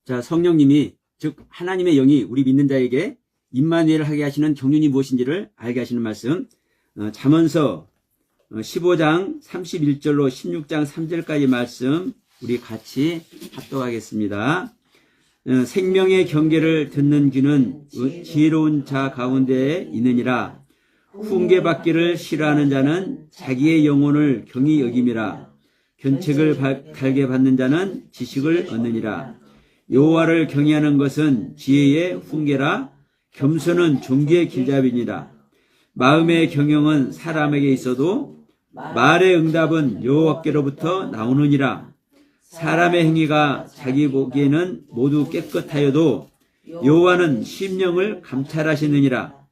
자, 성령님이 즉 하나님의 영이 우리 믿는 자에게 임마누엘을 하게 하시는 경륜이 무엇인지를 알게 하시는 말씀, 잠언서 15장 31절로 16장 3절까지 말씀 우리 같이 합독하겠습니다. 생명의 경계를 듣는 귀는 지혜로운 자 가운데에 있느니라. 훈계받기를 싫어하는 자는 자기의 영혼을 경히 여김이라. 견책을 갈게 받는 자는 지식을 얻느니라. 여호와를 경외하는 것은 지혜의 훈계라. 겸손은 존귀의 길잡이니라. 마음의 경영은 사람에게 있어도 말의 응답은 여호와께로부터 나오느니라. 사람의 행위가 자기 보기에는 모두 깨끗하여도 여호와는 심령을 감찰하시느니라.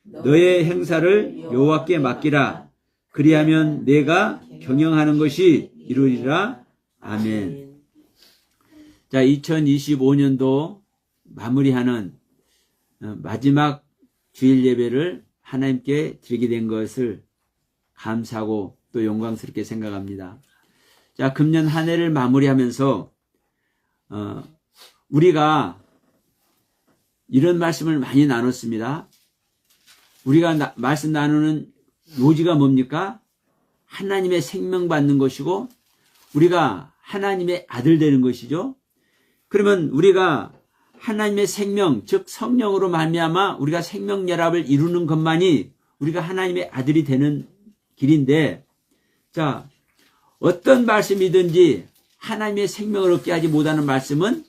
너의 행사를 여호와께 맡기라. 그리하면 내가 경영하는 것이 이루리라. 아멘. 자, 2025년도 마무리하는 마지막 주일 예배를 하나님께 드리게 된 것을 감사하고 또 영광스럽게 생각합니다. 자, 금년 한 해를 마무리하면서 우리가 이런 말씀을 많이 나눴습니다. 우리가 말씀 나누는 요지가 뭡니까? 하나님의 생명 받는 것이고 우리가 하나님의 아들 되는 것이죠. 그러면 우리가 하나님의 생명, 즉 성령으로 말미암아 우리가 생명연합을 이루는 것만이 우리가 하나님의 아들이 되는 길인데, 자, 어떤 말씀이든지 하나님의 생명을 얻게 하지 못하는 말씀은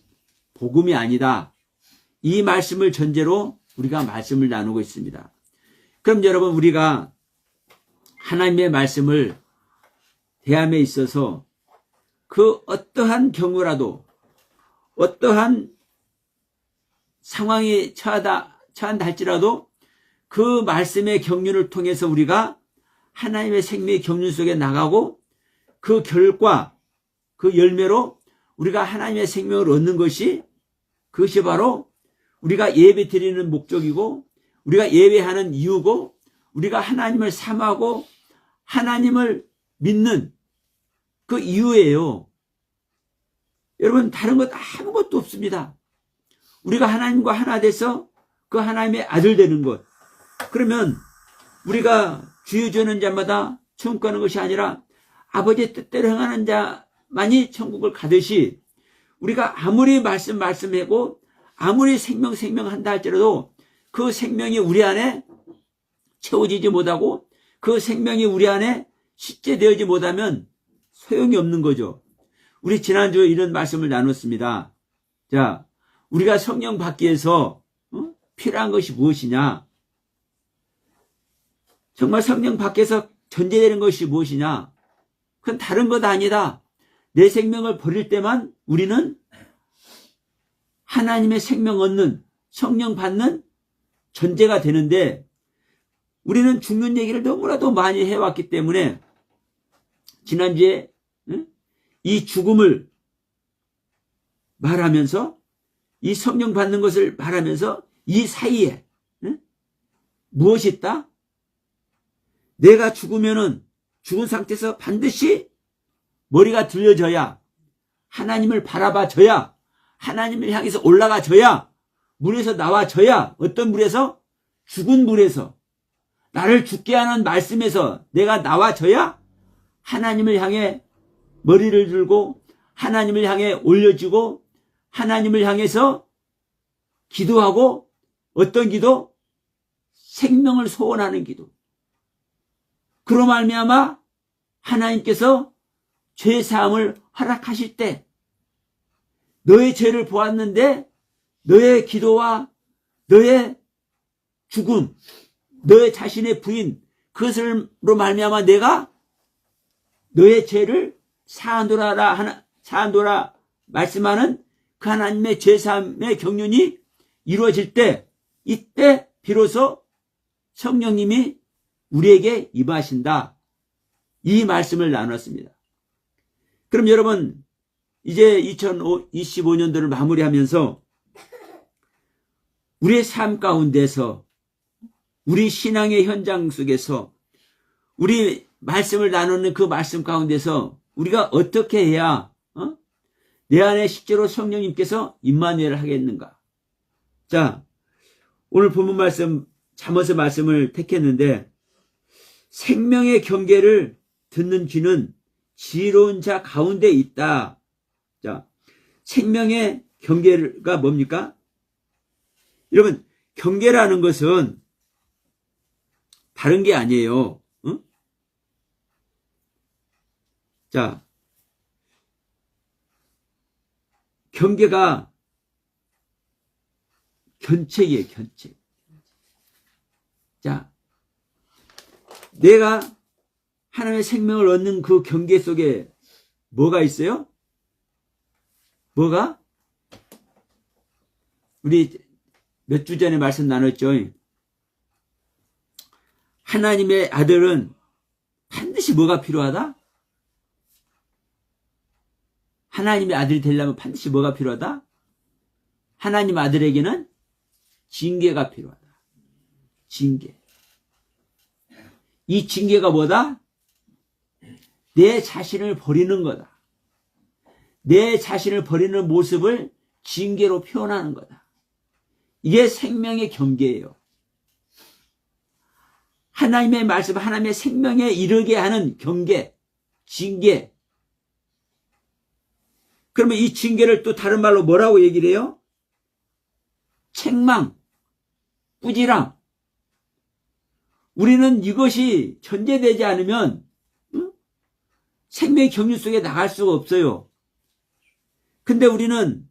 복음이 아니다. 이 말씀을 전제로 우리가 말씀을 나누고 있습니다. 그럼 여러분, 우리가 하나님의 말씀을 대함에 있어서 그 어떠한 경우라도 어떠한 상황에 처한다 할지라도 그 말씀의 경륜을 통해서 우리가 하나님의 생명의 경륜 속에 나가고 그 결과, 그 열매로 우리가 하나님의 생명을 얻는 것이, 그것이 바로 우리가 예배 드리는 목적이고 우리가 예배하는 이유고 우리가 하나님을 사모하고 하나님을 믿는 그 이유예요. 여러분, 다른 것 아무것도 없습니다. 우리가 하나님과 하나 돼서 그 하나님의 아들 되는 것. 그러면 우리가 주여 주는 자마다 천국 가는 것이 아니라 아버지의 뜻대로 행하는 자만이 천국을 가듯이, 우리가 아무리 말씀하고 아무리 생명 한다 할지라도 그 생명이 우리 안에 채워지지 못하고 그 생명이 우리 안에 실제되어지 못하면 소용이 없는 거죠. 우리 지난주에 이런 말씀을 나눴습니다. 자, 우리가 성령 받기 위해서 필요한 것이 무엇이냐? 정말 성령 받기 위해서 전제되는 것이 무엇이냐? 그건 다른 것 아니다. 내 생명을 버릴 때만 우리는 하나님의 생명 얻는, 성령 받는 전제가 되는데, 우리는 죽는 얘기를 너무나도 많이 해왔기 때문에 지난주에 이 죽음을 말하면서, 이 성령 받는 것을 말하면서 이 사이에 무엇이 있다? 내가 죽으면은 죽은 상태에서 반드시 머리가 들려져야, 하나님을 바라봐져야, 하나님을 향해서 올라가져야, 물에서 나와져야, 어떤 물에서? 죽은 물에서, 나를 죽게 하는 말씀에서 내가 나와져야 하나님을 향해 머리를 들고 하나님을 향해 올려지고 하나님을 향해서 기도하고, 어떤 기도? 생명을 소원하는 기도. 그로 말미암아 하나님께서 죄사함을 허락하실 때, 너의 죄를 보았는데 너의 기도와 너의 죽음, 너의 자신의 부인, 그것으로 말미암아 내가 너의 죄를 사한도라 말씀하는 그 하나님의 죄사함의 경륜이 이루어질 때, 이때 비로소 성령님이 우리에게 임하신다. 이 말씀을 나눴습니다. 그럼 여러분, 이제 2025년도를 마무리하면서 우리의 삶 가운데서, 우리 신앙의 현장 속에서, 우리 말씀을 나누는 그 말씀 가운데서 우리가 어떻게 해야 내 안에 실제로 성령님께서 임마누엘을 하겠는가? 자, 오늘 본문 말씀, 잠언서 말씀을 택했는데, 생명의 경계를 듣는 귀는 지혜로운 자 가운데 있다. 자, 생명의 경계가 뭡니까? 여러분, 경계라는 것은 다른 게 아니에요. 응? 자, 경계가 견책이에요, 견책. 자, 내가 하나님의 생명을 얻는 그 경계 속에 뭐가 있어요? 뭐가? 우리 몇 주 전에 말씀 나눴죠. 하나님의 아들은 반드시 뭐가 필요하다? 하나님의 아들이 되려면 반드시 뭐가 필요하다? 하나님 아들에게는 징계가 필요하다. 징계. 이 징계가 뭐다? 내 자신을 버리는 거다. 내 자신을 버리는 모습을 징계로 표현하는 거다. 이게 생명의 경계예요. 하나님의 말씀, 하나님의 생명에 이르게 하는 경계, 징계. 그러면 이 징계를 또 다른 말로 뭐라고 얘기를 해요? 책망, 꾸지람. 우리는 이것이 전제되지 않으면 생명의 경륜 속에 나갈 수가 없어요. 근데 우리는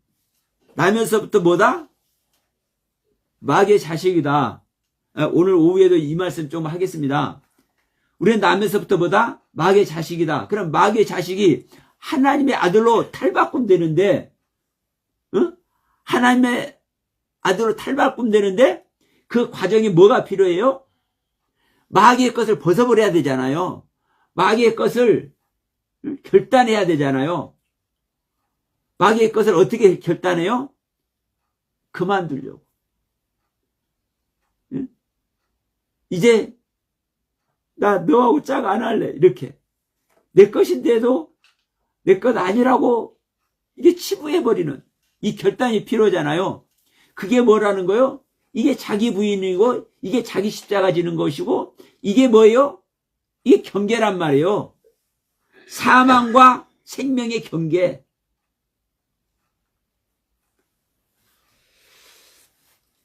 나면서부터 뭐다? 마귀의 자식이다. 오늘 오후에도 이 말씀 좀 하겠습니다. 우리는 나면서부터 뭐다? 마귀의 자식이다. 그럼 마귀의 자식이 하나님의 아들로 탈바꿈되는데, 하나님의 아들로 탈바꿈되는데 그 과정이 뭐가 필요해요? 마귀의 것을 벗어버려야 되잖아요. 마귀의 것을 결단해야 되잖아요. 마귀의 것을 어떻게 결단해요? 그만두려고. 이제 나 너하고 짝 안 할래. 이렇게. 내 것인데도 내 것 아니라고 이게 치부해버리는 이 결단이 필요하잖아요. 그게 뭐라는 거요? 이게 자기 부인이고 이게 자기 십자가 지는 것이고 이게 뭐예요? 이게 경계란 말이에요. 사망과 생명의 경계.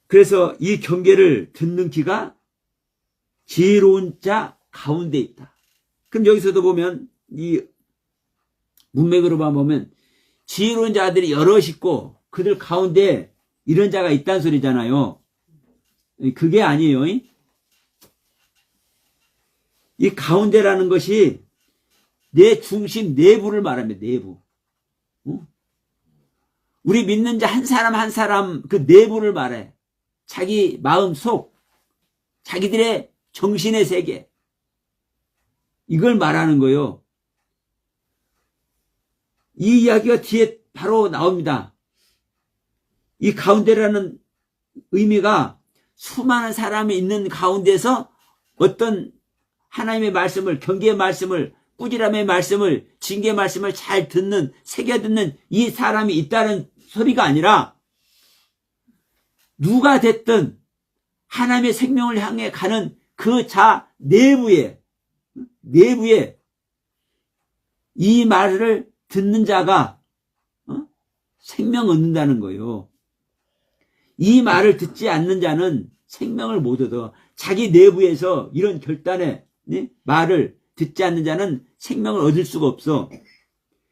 그래서 이 경계를 듣는 귀가 지혜로운 자 가운데 있다. 그럼 여기서도 보면 이 문맥으로 보면 지혜로운 자들이 여럿 있고 그들 가운데 이런 자가 있다는 소리잖아요. 그게 아니에요. 이 가운데라는 것이 내 중심 내부를 말합니다. 내부. 우리 믿는 자 한 사람 한 사람 그 내부를 말해. 자기 마음 속, 자기들의 정신의 세계. 이걸 말하는 거예요. 이 이야기가 뒤에 바로 나옵니다. 이 가운데라는 의미가 수많은 사람이 있는 가운데서 어떤 하나님의 말씀을, 경계의 말씀을, 꾸지람의 말씀을, 징계의 말씀을 잘 듣는, 새겨듣는 이 사람이 있다는 소리가 아니라 누가 됐든 하나님의 생명을 향해 가는 그 자 내부에 이 말을 듣는 자가 생명 얻는다는 거예요. 이 말을 듣지 않는 자는 생명을 못 얻어. 자기 내부에서 이런 결단의 말을 듣지 않는 자는 생명을 얻을 수가 없어.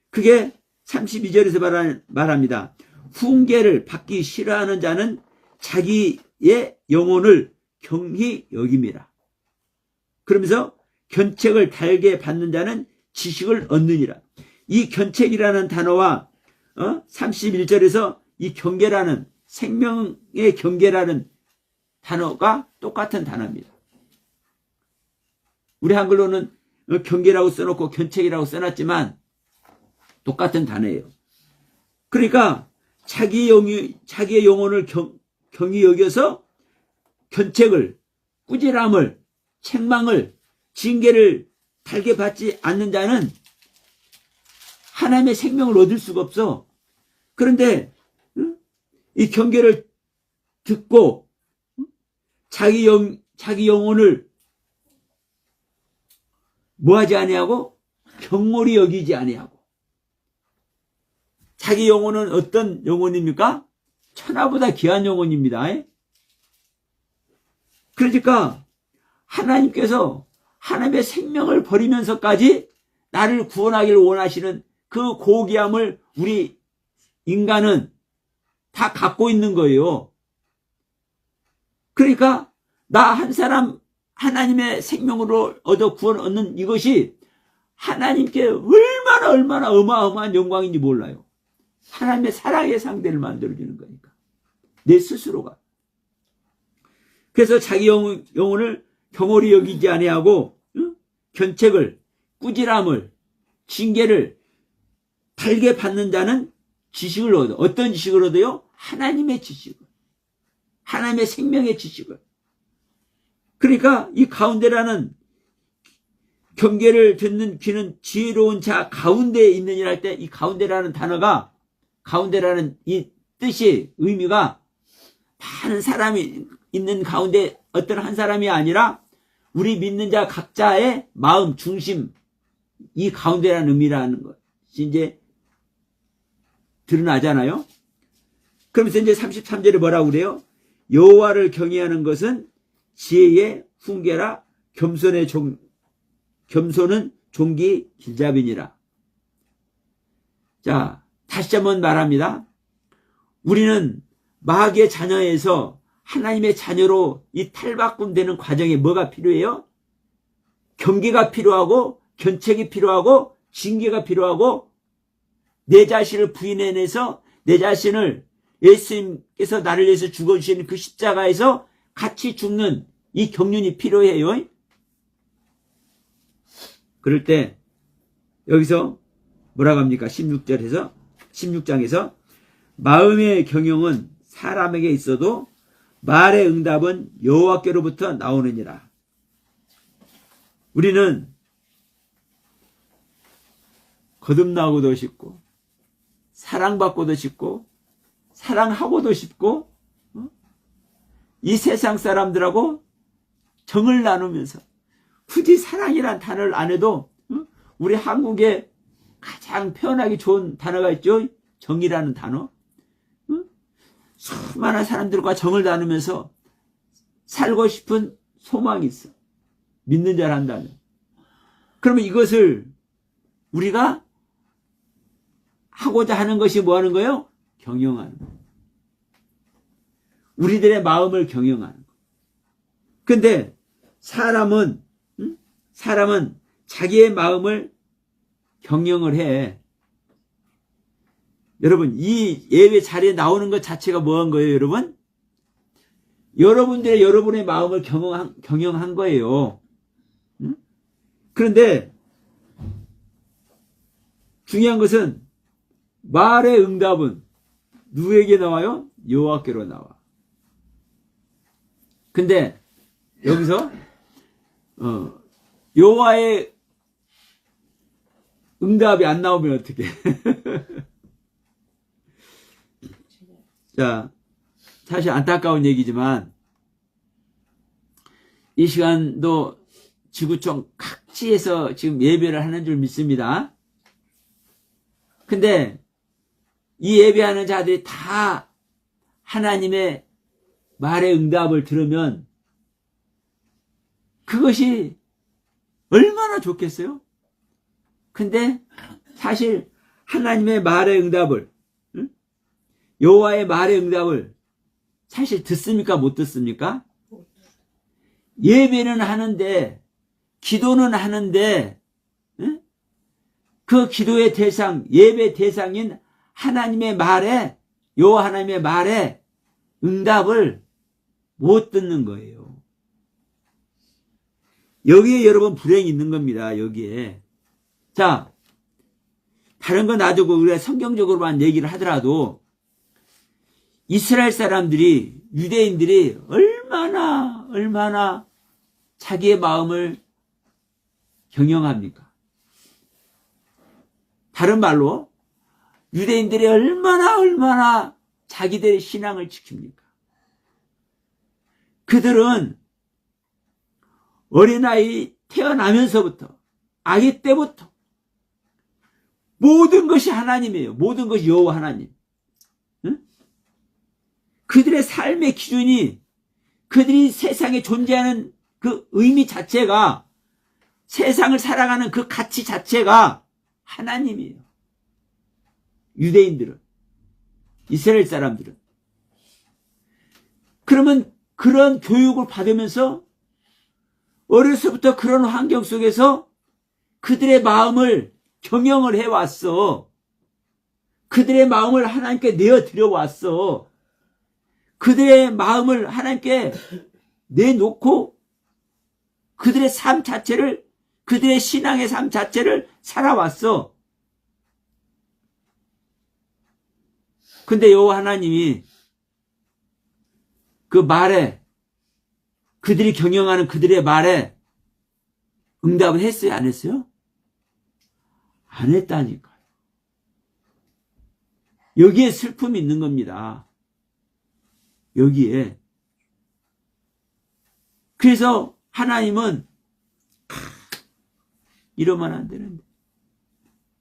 그게 32절에서 말합니다. 훈계를 받기 싫어하는 자는 자기의 영혼을 경히 여김이라. 그러면서 견책을 달게 받는 자는 지식을 얻느니라. 이 견책이라는 단어와 31절에서 이 경계라는, 생명의 경계라는 단어가 똑같은 단어입니다. 우리 한글로는 경계라고 써놓고 견책이라고 써놨지만 똑같은 단어예요. 그러니까 자기의 영혼을 경히 여겨서 견책을, 꾸지람을, 책망을, 징계를 달게 받지 않는 자는 하나님의 생명을 얻을 수가 없어. 그런데 이 경계를 듣고 자기 영혼을 뭐하지 아니하고 경홀히 여기지 아니하고. 자기 영혼은 어떤 영혼입니까? 천하보다 귀한 영혼입니다. 그러니까 하나님께서 하나님의 생명을 버리면서까지 나를 구원하기를 원하시는 그 고귀함을 우리 인간은 다 갖고 있는 거예요. 그러니까 나 한 사람 하나님의 생명으로 얻어 구원 얻는 이것이 하나님께 얼마나 어마어마한 영광인지 몰라요. 하나님의 사랑의 상대를 만들어주는 거니까. 내 스스로가. 그래서 자기 영혼을 경홀히 여기지 아니하고 견책을, 꾸지람을, 징계를 달게 받는 자는 지식을 얻어. 어떤 지식을 얻어요? 하나님의 지식을. 하나님의 생명의 지식을. 그러니까 이 가운데라는 경계를 듣는 귀는 지혜로운 자 가운데에 있느니라 할 때 이 가운데라는 단어가, 가운데라는 이 뜻이, 의미가 많은 사람이 있는 가운데 어떤 한 사람이 아니라 우리 믿는 자 각자의 마음 중심, 이 가운데라는 의미라는 것이 이제 드러나잖아요. 그러면서 이제 33절에 뭐라고 그래요? 여호와를 경외하는 것은 지혜의 훈계라, 겸손은 종기 길잡이니라. 자, 다시 한번 말합니다. 우리는 마귀의 자녀에서 하나님의 자녀로 이 탈바꿈되는 과정에 뭐가 필요해요? 경계가 필요하고, 견책이 필요하고, 징계가 필요하고, 내 자신을 부인해내서 내 자신을 예수님께서 나를 위해서 죽어주시는 그 십자가에서 같이 죽는 이 경륜이 필요해요. 그럴 때 여기서 뭐라고 합니까? 16장에서 마음의 경영은 사람에게 있어도 말의 응답은 여호와께로부터 나오느니라. 우리는 거듭나고도 싶고 사랑받고도 싶고 사랑하고도 싶고 이 세상 사람들하고 정을 나누면서, 굳이 사랑이란 단어를 안 해도 우리 한국에 가장 표현하기 좋은 단어가 있죠. 정이라는 단어. 수많은 사람들과 정을 나누면서 살고 싶은 소망이 있어. 믿는 자를 한다면. 그러면 이것을 우리가 하고자 하는 것이 뭐 하는 거예요? 경영하는 거예요. 우리들의 마음을 경영하는 거예요. 근데 사람은 자기의 마음을 경영을 해. 여러분, 이 예배 자리에 나오는 것 자체가 뭐한 거예요, 여러분? 여러분의 마음을 경영한 거예요. 그런데 중요한 것은 말의 응답은 누구에게 나와요? 여호와께로 나와. 근데 여기서 여호와의 응답이 안 나오면 어떡해? 자, 사실 안타까운 얘기지만 이 시간도 지구촌 각지에서 지금 예배를 하는 줄 믿습니다. 근데 이 예배하는 자들이 다 하나님의 말의 응답을 들으면 그것이 얼마나 좋겠어요? 근데 사실 하나님의 말의 응답을, 여호와의 말의 응답을 사실 듣습니까? 못 듣습니까? 예배는 하는데, 기도는 하는데, 그 기도의 대상, 예배 대상인 하나님의 말에, 여호와 하나님의 말에 응답을 못 듣는 거예요. 여기에 여러분 불행이 있는 겁니다. 여기에. 자, 다른 건 놔두고 우리가 성경적으로만 얘기를 하더라도 이스라엘 사람들이, 유대인들이 얼마나 자기의 마음을 경영합니까? 다른 말로 유대인들이 얼마나 자기들의 신앙을 지킵니까? 그들은 어린아이 태어나면서부터, 아기 때부터 모든 것이 하나님이에요. 모든 것이 여호와 하나님. 응? 그들의 삶의 기준이, 그들이 세상에 존재하는 그 의미 자체가, 세상을 살아가는 그 가치 자체가 하나님이에요. 유대인들은, 이스라엘 사람들은. 그러면 그런 교육을 받으면서 어려서부터 그런 환경 속에서 그들의 마음을 경영을 해왔어. 그들의 마음을 하나님께 내어드려 왔어. 그들의 마음을 하나님께 내놓고 그들의 삶 자체를, 그들의 신앙의 삶 자체를 살아왔어. 근데 여호와 하나님이 그 말에, 그들이 경영하는 그들의 말에 응답을 했어요? 안 했어요? 안 했다니까요. 여기에 슬픔이 있는 겁니다. 여기에. 그래서 하나님은 이러면 안 되는데,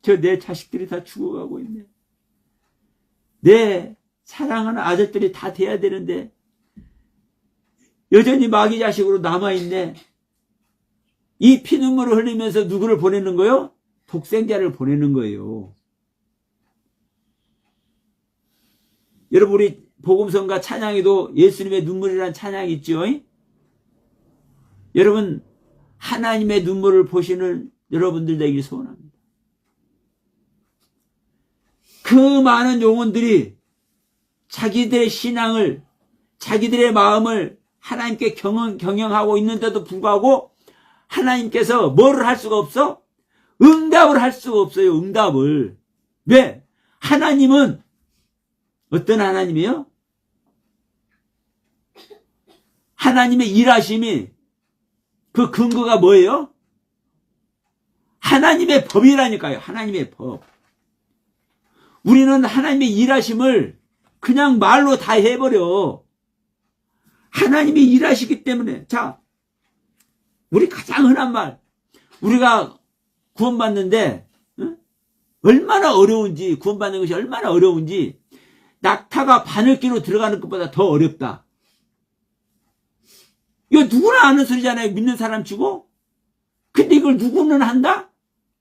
저 내 자식들이 다 죽어가고 있네. 내 사랑하는 아들들이 다 돼야 되는데 여전히 마귀 자식으로 남아있네. 이 피눈물을 흘리면서 누구를 보내는 거요? 독생자를 보내는 거예요. 여러분, 우리 복음성가 찬양에도 예수님의 눈물이라는 찬양이 있죠. 여러분, 하나님의 눈물을 보시는 여러분들 되길 소원합니다. 그 많은 영혼들이 자기들의 신앙을, 자기들의 마음을 하나님께 경영하고 있는데도 불구하고 하나님께서 뭐를 할 수가 없어? 응답을 할 수가 없어요. 응답을. 왜? 하나님은 어떤 하나님이에요? 하나님의 일하심이 그 근거가 뭐예요? 하나님의 법이라니까요. 하나님의 법. 우리는 하나님의 일하심을 그냥 말로 다 해버려. 하나님이 일하시기 때문에. 자, 우리 가장 흔한 말, 우리가 구원받는데 얼마나 어려운지, 구원받는 것이 얼마나 어려운지, 낙타가 바늘기로 들어가는 것보다 더 어렵다. 이거 누구나 아는 소리잖아요. 믿는 사람 치고. 근데 이걸 누구는 한다?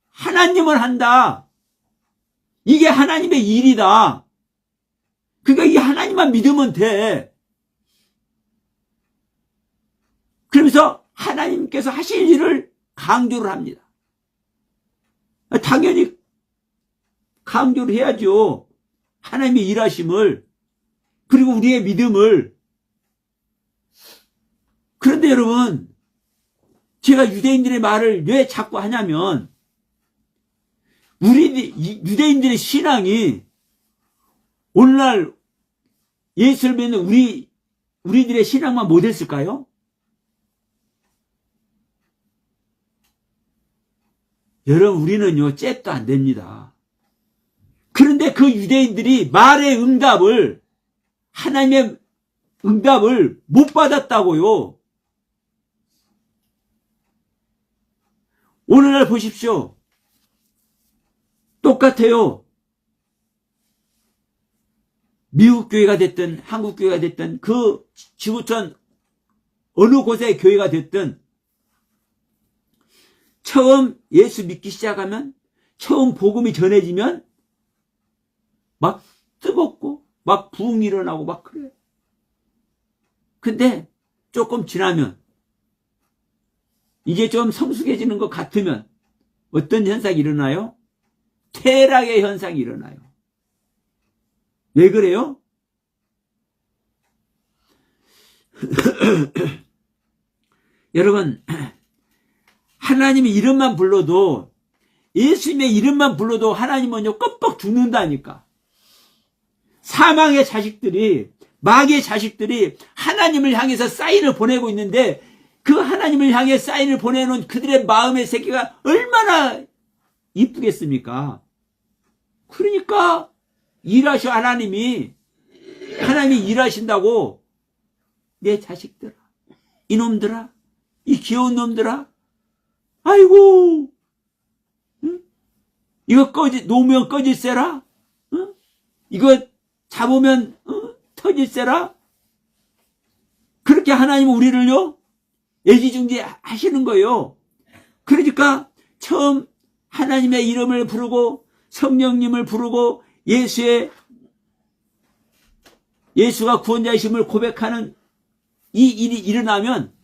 하나님은 한다. 이게 하나님의 일이다. 그러니까 이 하나님만 믿으면 돼. 그러면서 하나님께서 하실 일을 강조를 합니다. 당연히 강조를 해야죠. 하나님의 일하심을, 그리고 우리의 믿음을. 그런데 여러분, 제가 유대인들의 말을 왜 자꾸 하냐면, 유대인들의 신앙이 오늘날 예수를 믿는 우리들의 신앙만 못했을까요? 여러분, 우리는요, 잽도 안 됩니다. 그런데 그 유대인들이 말의 응답을, 하나님의 응답을 못 받았다고요. 오늘날 보십시오. 똑같아요. 미국 교회가 됐든 한국 교회가 됐든 그 지구촌 어느 곳의 교회가 됐든 처음 예수 믿기 시작하면, 처음 복음이 전해지면 막 뜨겁고 막 부흥이 일어나고 막 그래요. 근데 조금 지나면, 이게 좀 성숙해지는 것 같으면 어떤 현상이 일어나요? 퇴락의 현상이 일어나요. 왜 그래요? 여러분, 하나님의 이름만 불러도, 예수님의 이름만 불러도 하나님은요 껌뻑 죽는다니까. 사망의 자식들이, 마귀의 자식들이 하나님을 향해서 사인을 보내고 있는데, 그 하나님을 향해 사인을 보내놓은 그들의 마음의 세계가 얼마나 이쁘겠습니까? 그러니까 일하셔, 하나님이 일하신다고. 내 자식들아, 이놈들아, 이 귀여운 놈들아, 아이고, 응? 이거 놓으면 꺼질세라, 응? 이거 잡으면 터질세라. 그렇게 하나님은 우리를요 애지중지 하시는 거예요. 그러니까 처음 하나님의 이름을 부르고 성령님을 부르고 예수가 구원자이심을 고백하는 이 일이 일어나면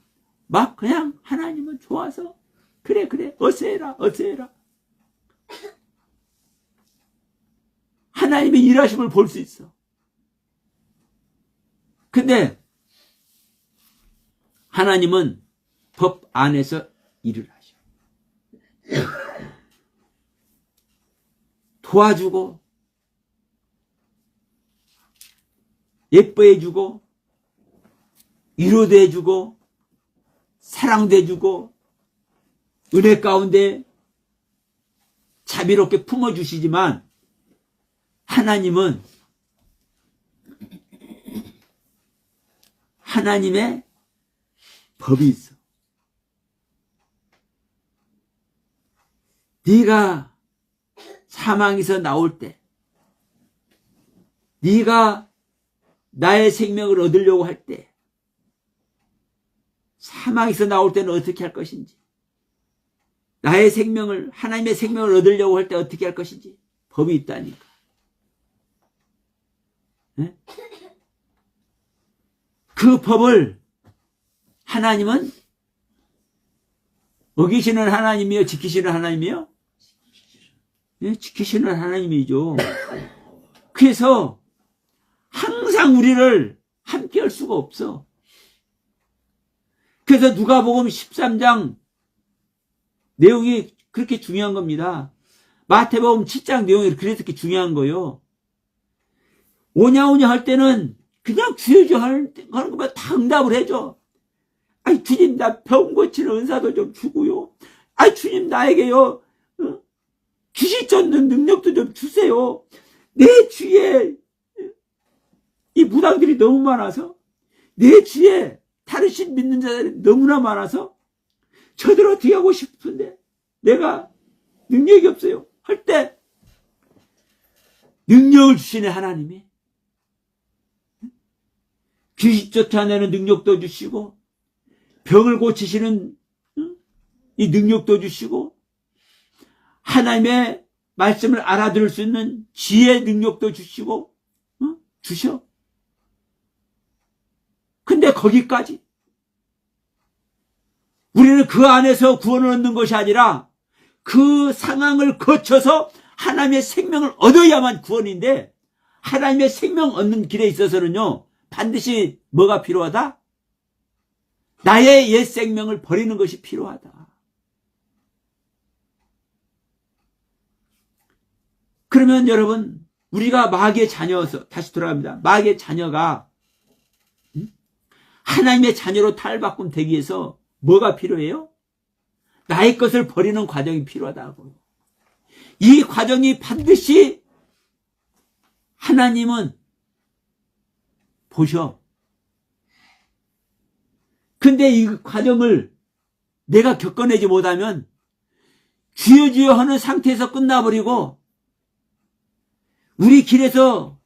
막 그냥 하나님은 좋아서 그래 어서 해라. 하나님의 일하심을 볼 수 있어. 근데 하나님은 법 안에서 일을 하셔. 도와주고 예뻐해주고 위로도 해주고 사랑도 해주고 은혜 가운데 자비롭게 품어주시지만 하나님은 하나님의 법이 있어. 네가 사망에서 나올 때, 네가 나의 생명을 얻으려고 할 때, 사망에서 나올 때는 어떻게 할 것인지, 나의 생명을, 하나님의 생명을 얻으려고 할 때 어떻게 할 것인지 법이 있다니까. 네? 그 법을 하나님은 어기시는 하나님이요, 지키시는 하나님이요? 네, 지키시는 하나님이죠. 그래서 항상 우리를 함께 할 수가 없어. 그래서 누가복음 13장 내용이 그렇게 중요한 겁니다. 마태복음 7장 내용이 그래서 그렇게 중요한 거예요. 오냐 할 때는 그냥 주여 하는 거면 다 응답을 해줘. 아이 주님 나 병 고치는 은사도 좀 주고요. 아이 주님 나에게요 귀신 쫓는 능력도 좀 주세요. 내 주위에 이 무당들이 너무 많아서, 내 주위에 다른 신 믿는 자들이 너무나 많아서 저들 어떻게 하고 싶은데 내가 능력이 없어요 할 때 능력을 주시네. 하나님이 귀신 쫓아내는 능력도 주시고 병을 고치시는 이 능력도 주시고 하나님의 말씀을 알아들을 수 있는 지혜의 능력도 주시고 주셔. 근데 거기까지 우리는 그 안에서 구원을 얻는 것이 아니라 그 상황을 거쳐서 하나님의 생명을 얻어야만 구원인데, 하나님의 생명 얻는 길에 있어서는요 반드시 뭐가 필요하다? 나의 옛 생명을 버리는 것이 필요하다. 그러면 여러분, 우리가 마귀의 자녀여서, 다시 돌아갑니다. 마귀의 자녀가 하나님의 자녀로 탈바꿈 되기 위해서 뭐가 필요해요? 나의 것을 버리는 과정이 필요하다고. 이 과정이 반드시 하나님은 보셔. 근데 이 과정을 내가 겪어내지 못하면 주여 하는 상태에서 끝나버리고, 우리 길에서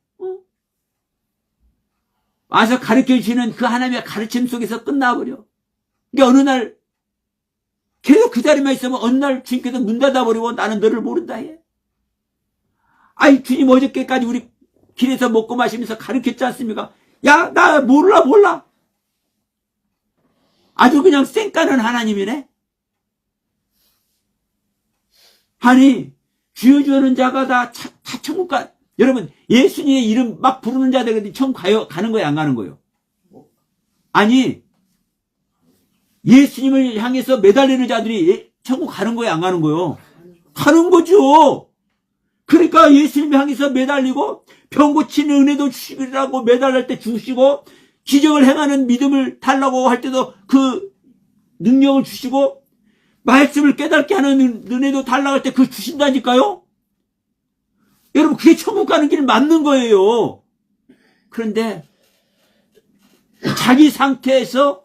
와서 가르쳐주시는 그 하나님의 가르침 속에서 끝나버려. 그러니까 어느 날 계속 그 자리만 있으면 어느 날 주님께서 문 닫아버리고 나는 너를 모른다 해. 아이 주님 어저께까지 우리 길에서 먹고 마시면서 가르쳤지 않습니까? 야, 나 몰라. 아주 그냥 쌩까는 하나님이네. 아니 주여주는 자가 다 천국 가. 여러분 예수님의 이름 막 부르는 자들이 천국 가는 거예요, 안 가는 거예요? 아니 예수님을 향해서 매달리는 자들이 천국 가는 거예요, 안 가는 거예요? 가는 거죠. 그러니까 예수님 향해서 매달리고 병 고치는 은혜도 주시라고 매달릴 때 주시고, 기적을 행하는 믿음을 달라고 할 때도 그 능력을 주시고, 말씀을 깨닫게 하는 은혜도 달라고 할 때 그 주신다니까요. 여러분, 그게 천국 가는 길 맞는 거예요. 그런데 자기 상태에서,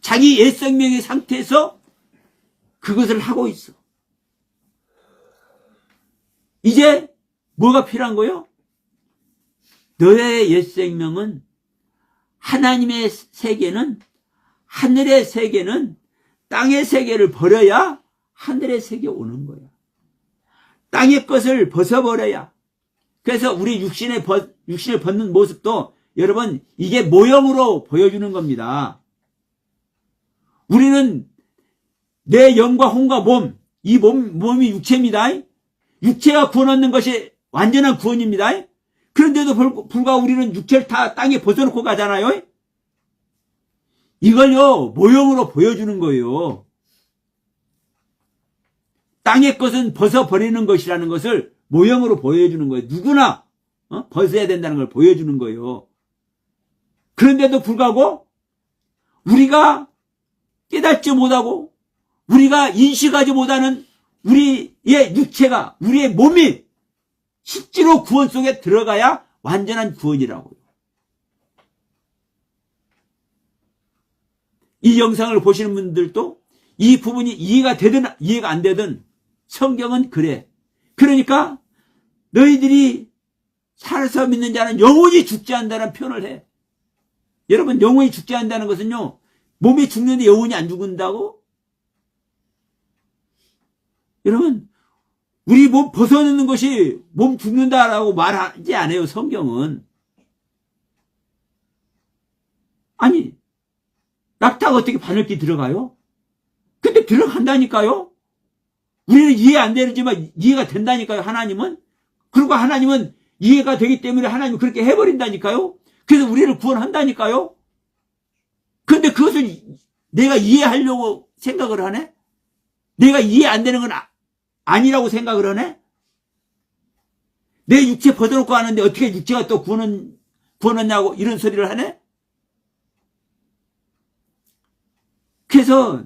자기 옛 생명의 상태에서 그것을 하고 있어. 이제 뭐가 필요한 거요? 너의 옛 생명은, 하나님의 세계는, 하늘의 세계는 땅의 세계를 버려야 하늘의 세계에 오는 거야. 땅의 것을 벗어버려야. 그래서 우리 육신을 벗는 모습도 여러분, 이게 모형으로 보여주는 겁니다. 우리는 내 영과 혼과 몸, 이 몸이 육체입니다. 육체가 구원 얻는 것이 완전한 구원입니다. 그런데도 불구하고 우리는 육체를 다 땅에 벗어놓고 가잖아요. 이걸요, 모형으로 보여주는 거예요. 땅의 것은 벗어버리는 것이라는 것을 모형으로 보여주는 거예요. 누구나 벗어야 된다는 걸 보여주는 거예요. 그런데도 불구하고 우리가 깨닫지 못하고 우리가 인식하지 못하는 우리의 육체가, 우리의 몸이 실제로 구원 속에 들어가야 완전한 구원이라고요. 이 영상을 보시는 분들도 이 부분이 이해가 되든 이해가 안 되든 성경은 그래. 그러니까 너희들이 살아서 믿는 자는 영원히 죽지 않는다는 표현을 해. 여러분, 영원히 죽지 않는다는 것은요, 몸이 죽는데 영원히 안 죽는다고? 여러분, 우리 몸 벗어놓는 것이 몸 죽는다라고 말하지 않아요, 성경은. 아니, 낙타가 어떻게 바늘기 들어가요? 근데 들어간다니까요? 우리는 이해 안 되지만 이해가 된다니까요, 하나님은. 그리고 하나님은 이해가 되기 때문에 하나님은 그렇게 해버린다니까요? 그래서 우리를 구원한다니까요? 그런데 그것을 내가 이해하려고 생각을 하네? 내가 이해 안 되는 건 아니라고 생각을 하네? 내 육체 벗어놓고 하는데 어떻게 육체가 또 구원했냐고 이런 소리를 하네? 그래서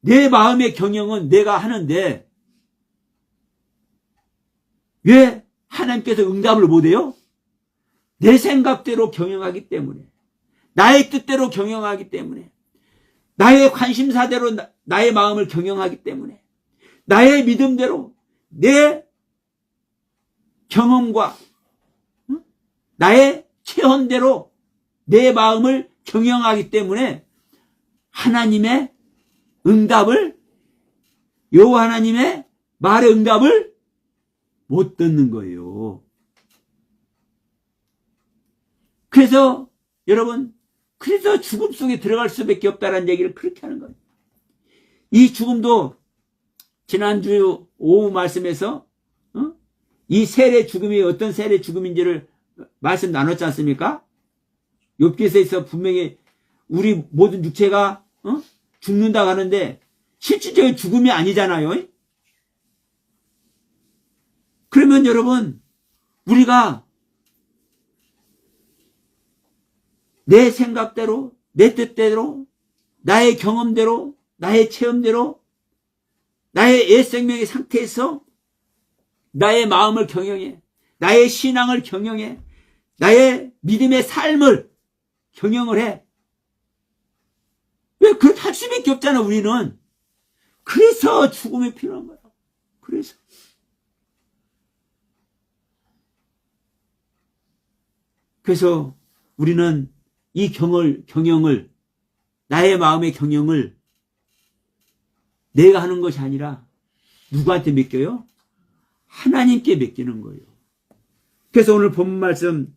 내 마음의 경영은 내가 하는데 왜 하나님께서 응답을 못해요? 내 생각대로 경영하기 때문에, 나의 뜻대로 경영하기 때문에, 나의 관심사대로 나의 마음을 경영하기 때문에, 나의 믿음대로 내 경험과 나의 체험대로 내 마음을 경영하기 때문에 하나님의 응답을, 여호와 하나님의 말의 응답을 못 듣는 거예요. 그래서 여러분, 그래서 죽음 속에 들어갈 수밖에 없다는 얘기를 그렇게 하는 거예요. 이 죽음도 지난주 오후 말씀에서 이 세례 죽음이 어떤 세례 죽음인지를 말씀 나눴지 않습니까? 욥기서에서 분명히 우리 모든 육체가 죽는다고 하는데 실질적인 죽음이 아니잖아요. 그러면 여러분, 우리가 내 생각대로, 내 뜻대로, 나의 경험대로, 나의 체험대로, 나의 옛 생명의 상태에서 나의 마음을 경영해, 나의 신앙을 경영해, 나의 믿음의 삶을 경영을 해. 왜 그렇게 할 수밖에 없잖아, 우리는. 그래서 죽음이 필요한 거야. 그래서. 그래서 우리는 이 경영을, 나의 마음의 경영을 내가 하는 것이 아니라 누구한테 맡겨요? 하나님께 맡기는 거예요. 그래서 오늘 본 말씀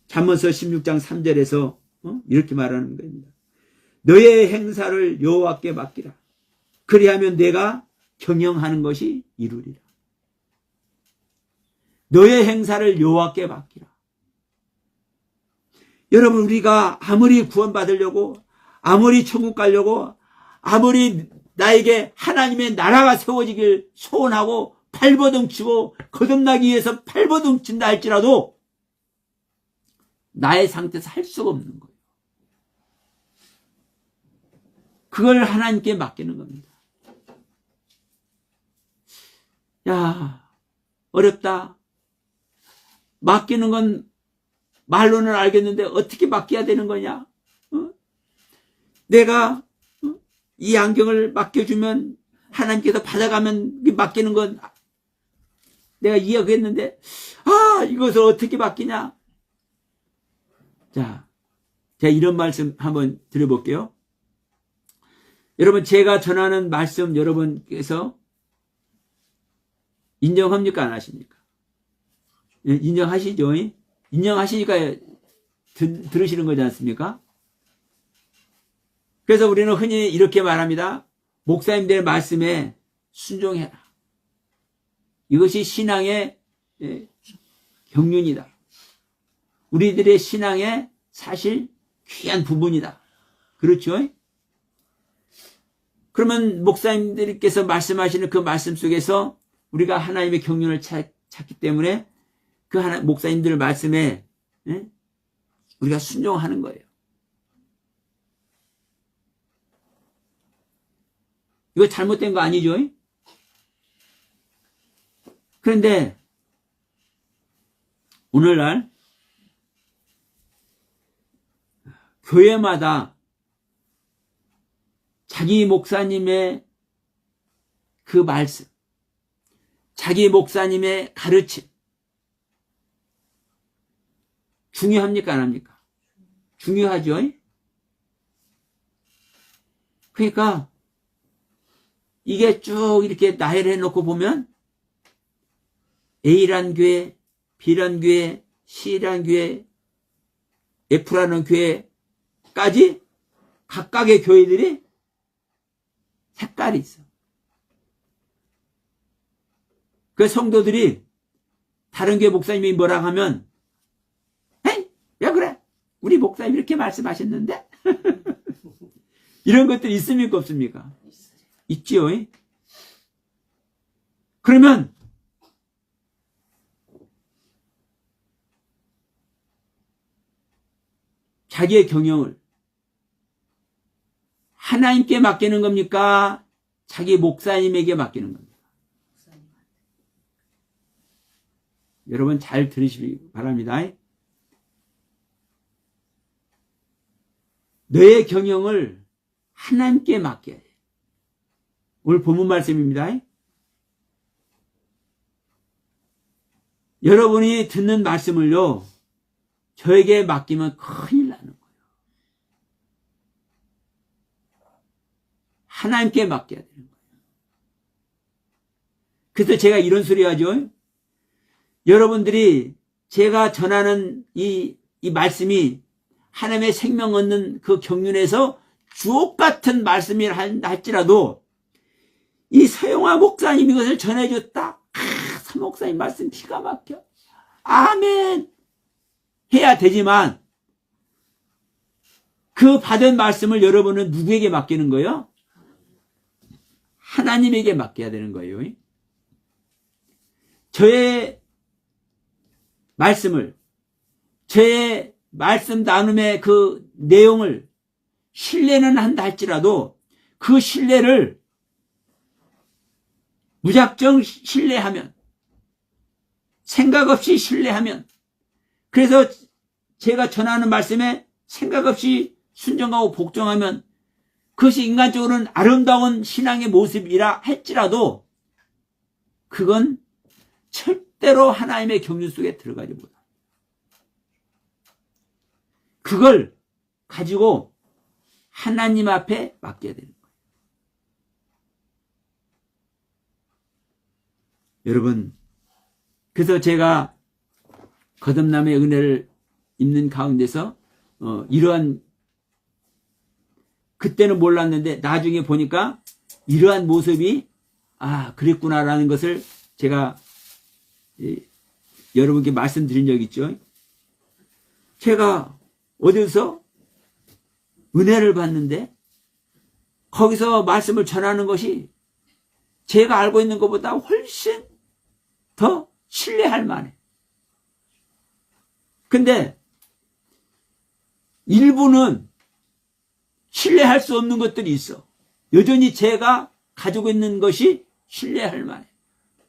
잠언서 16장 3절에서 이렇게 말하는 겁니다. 너의 행사를 여호와께 맡기라. 그리하면 내가 경영하는 것이 이루리라. 너의 행사를 여호와께 맡기라. 여러분, 우리가 아무리 구원받으려고, 아무리 천국 가려고, 아무리 나에게 하나님의 나라가 세워지길 소원하고 발버둥치고 거듭나기 위해서 발버둥친다 할지라도 나의 상태에서 할 수가 없는 거예요. 그걸 하나님께 맡기는 겁니다. 야, 어렵다. 맡기는 건 말로는 알겠는데 어떻게 맡겨야 되는 거냐? 내가 이 안경을 맡겨주면 하나님께서 받아가면 맡기는 건 내가 이해하겠는데 이것을 어떻게 맡기냐? 자, 제가 이런 말씀 한번 드려볼게요. 여러분, 제가 전하는 말씀 여러분께서 인정합니까? 안 하십니까? 인정하시죠? 인정하시니까 들으시는 거지 않습니까? 그래서 우리는 흔히 이렇게 말합니다. 목사님들의 말씀에 순종해라. 이것이 신앙의 경륜이다. 우리들의 신앙의 사실 귀한 부분이다. 그렇죠? 그러면 목사님들께서 말씀하시는 그 말씀 속에서 우리가 하나님의 경륜을 찾기 때문에 그 목사님들 말씀에 우리가 순종하는 거예요. 이거 잘못된 거 아니죠? 그런데 오늘날 교회마다 자기 목사님의 그 말씀, 자기 목사님의 가르침 중요합니까? 안 합니까? 중요하죠? 그러니까 이게 쭉 이렇게 나열해 놓고 보면 A란 교회, B란 교회, C란 교회, F라는 교회까지 각각의 교회들이 색깔이 있어. 그 성도들이 다른 교회 목사님이 뭐라 하면 에이, 야 그래 우리 목사님 이렇게 말씀하셨는데 이런 것들이 있습니까 없습니까? 있지요. 그러면 자기의 경영을 하나님께 맡기는 겁니까? 자기 목사님에게 맡기는 겁니까? 여러분 잘 들으시기 바랍니다. 너의 경영을 하나님께 맡겨야 돼. 오늘 본문 말씀입니다. 여러분이 듣는 말씀을요, 저에게 맡기면 큰일 나는 거예요. 하나님께 맡겨야 되는 거예요. 그래서 제가 이런 소리 하죠. 여러분들이 제가 전하는 이 말씀이 하나님의 생명 얻는 그 경륜에서 주옥 같은 말씀이라 할지라도 이 서영화 목사님이 이것을 전해줬다. 서 목사님 말씀 기가 막혀. 아멘. 해야 되지만 그 받은 말씀을 여러분은 누구에게 맡기는 거예요? 하나님에게 맡겨야 되는 거예요. 저의 말씀을, 저의 말씀 나눔의 그 내용을 신뢰는 한다 할지라도 그 신뢰를 무작정 신뢰하면, 생각 없이 신뢰하면, 그래서 제가 전하는 말씀에 생각 없이 순종하고 복종하면 그것이 인간적으로는 아름다운 신앙의 모습이라 할지라도 그건 절대로 하나님의 경륜 속에 들어가지 못합니다. 그걸 가지고 하나님 앞에 맡겨야 되는 거예요. 여러분, 그래서 제가 거듭남의 은혜를 입는 가운데서 이러한, 그때는 몰랐는데 나중에 보니까 이러한 모습이 그랬구나라는 것을 제가 여러분께 말씀드린 적 있죠. 제가 어디서 은혜를 받는데 거기서 말씀을 전하는 것이 제가 알고 있는 것보다 훨씬 더 신뢰할 만해. 근데 일부는 신뢰할 수 없는 것들이 있어. 여전히 제가 가지고 있는 것이 신뢰할 만해.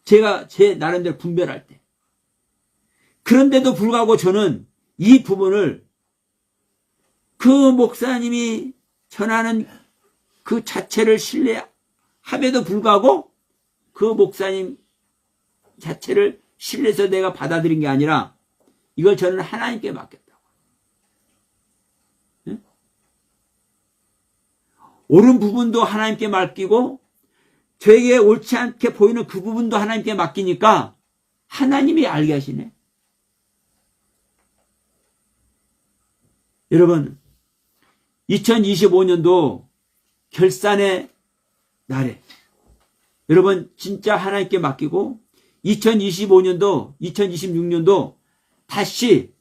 제가 제 나름대로 분별할 때. 그런데도 불구하고 저는 이 부분을 그 목사님이 전하는 그 자체를 신뢰함에도 불구하고 그 목사님 자체를 신뢰해서 내가 받아들인 게 아니라 이걸 저는 하나님께 맡겼다고. 응? 옳은 부분도 하나님께 맡기고 저에게 옳지 않게 보이는 그 부분도 하나님께 맡기니까 하나님이 알게 하시네. 여러분, 2025년도 결산의 날에 여러분 진짜 하나님께 맡기고 2025년도, 2026년도 다시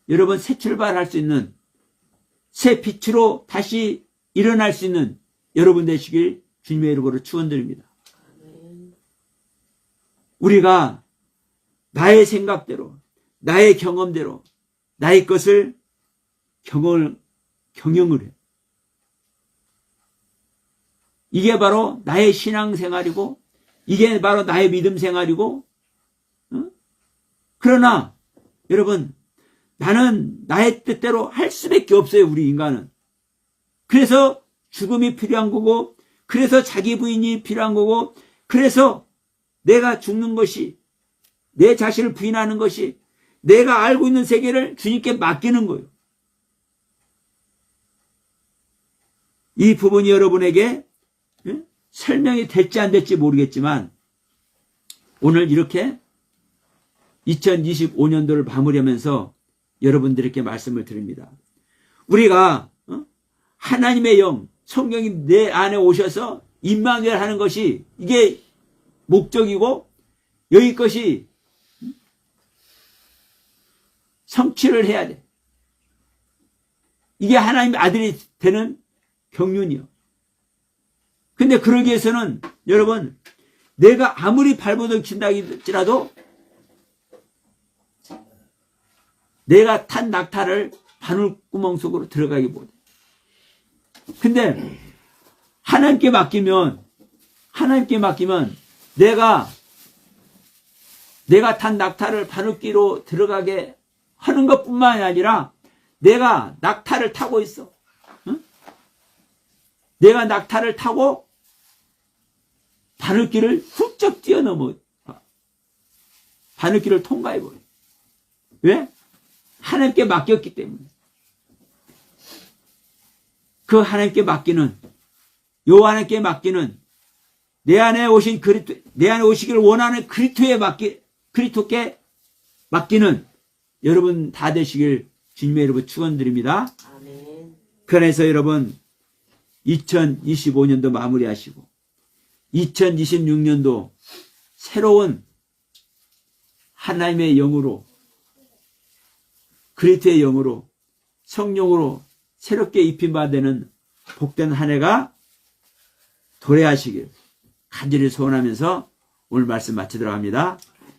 여러분 새 출발할 수 있는 새 빛으로 다시 일어날 수 있는 여러분 되시길 주님의 이름으로 축원드립니다. 우리가 나의 생각대로, 나의 경험대로, 나의 것을 경영을 해. 이게 바로 나의 신앙생활이고 이게 바로 나의 믿음 생활이고 그러나 여러분 나는 나의 뜻대로 할 수밖에 없어요. 우리 인간은. 그래서 죽음이 필요한 거고 그래서 자기 부인이 필요한 거고 그래서 내가 죽는 것이 내 자신을 부인하는 것이 내가 알고 있는 세계를 주님께 맡기는 거예요. 이 부분이 여러분에게 설명이 될지 안 될지 모르겠지만 오늘 이렇게 2025년도를 마무리하면서 여러분들에게 말씀을 드립니다. 우리가 하나님의 영, 성령이 내 안에 오셔서 임마누엘 하는 것이 이게 목적이고 여기 것이 성취를 해야 돼. 이게 하나님의 아들이 되는 경륜이요. 근데 그러기 위해서는 여러분 내가 아무리 발버둥 친다 할지라도 내가 탄 낙타를 바늘구멍 속으로 들어가기 못해. 근데 하나님께 맡기면 내가 탄 낙타를 바늘귀로 들어가게 하는 것뿐만이 아니라 내가 낙타를 타고 있어. 응? 내가 낙타를 타고 바늘길을 훌쩍 뛰어넘어 바늘길을 통과해버려. 왜? 하나님께 맡겼기 때문에. 그 하나님께 맡기는 요 하나님께 맡기는 내 안에 오신 그리스도, 내 안에 오시기를 원하는 그리스도께 맡기는 여러분 다 되시길 주님의 이름으로 축원드립니다. 아멘. 그래서 여러분 2025년도 마무리하시고 2026년도 새로운 하나님의 영으로 그리스도의 영으로 성령으로 새롭게 입힌받는 복된 한 해가 도래하시길 간절히 소원하면서 오늘 말씀 마치도록 합니다.